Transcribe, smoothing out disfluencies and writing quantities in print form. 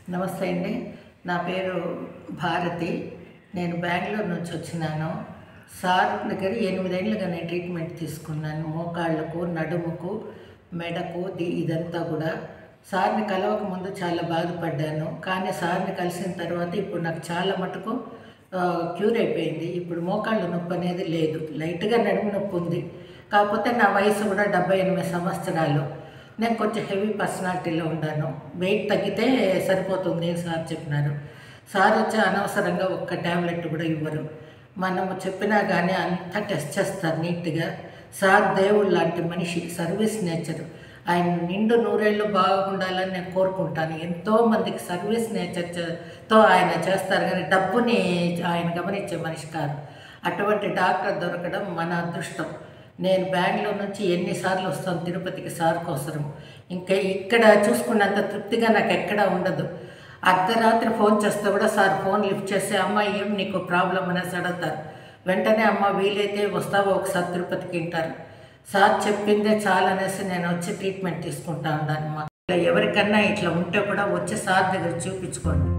నమస్తే అండి. నా పేరు భారతి. నేను బెంగుళూరు నుంచి వచ్చినాను. సార్ దగ్గర 8 ఏళ్ళుగా నేను ట్రీట్మెంట్ తీసుకున్నాను. మోకాళ్ళకు, నడుముకు, మెడకు ఇదంతా కూడా. సార్‌ని కలవక ముందు చాలా బాధపడ్డాను. కానీ సార్‌ని కలిసిన తర్వాత ఇప్పుడు నాకు చాలా మటుకు క్యూర్ అయిపోయింది. ఇప్పుడు మోకాళ్ళ నొప్పి అనేది లేదు. లైట్‌గా నడుము నొప్పి ఉంది. కాకపోతే నా వయసు కూడా 78 సంవత్సరాలు. నేను కొంచెం హెవీ పర్సనాలిటీలో ఉన్నాను. వెయిట్ తగ్గితే సరిపోతుంది అని సార్ చెప్పినారు. సార్ వచ్చి అనవసరంగా ఒక్క టాబ్లెట్ కూడా ఇవ్వరు. మనము చెప్పినా కానీ అంతా టెస్ట్ చేస్తారు నీట్‌గా. సార్ దేవుడు లాంటి మనిషి, సర్వీస్ నేచర్. ఆయన నిండు నూరేళ్ళు బాగుండాలని నేను కోరుకుంటాను. ఎంతోమందికి సర్వీస్ నేచర్‌తో ఆయన చేస్తారు కానీ డబ్బుని ఆయన గమనించే మనిషి కాదు. అటువంటి డాక్టర్ దొరకడం మన అదృష్టం. నేను బెంగుళూరు నుంచి ఎన్నిసార్లు వస్తాను తిరుపతికి సార్ కోసరం. ఇంకా ఇక్కడ చూసుకున్నంత తృప్తిగా నాకు ఎక్కడా ఉండదు. అర్ధరాత్రి ఫోన్ చేస్తే కూడా సార్ ఫోన్ లిఫ్ట్ చేసి, అమ్మ ఏం నీకు ప్రాబ్లం అనేసి అడుగుతారు. వెంటనే అమ్మ వీలైతే వస్తావో ఒకసారి తిరుపతికి అంటారు. సార్ చెప్పిందే చాలనేసి నేను వచ్చి ట్రీట్మెంట్ తీసుకుంటా ఉన్నాను. ఎవరికన్నా ఇట్లా ఉంటే కూడా వచ్చి సార్ దగ్గర చూపించుకోండి.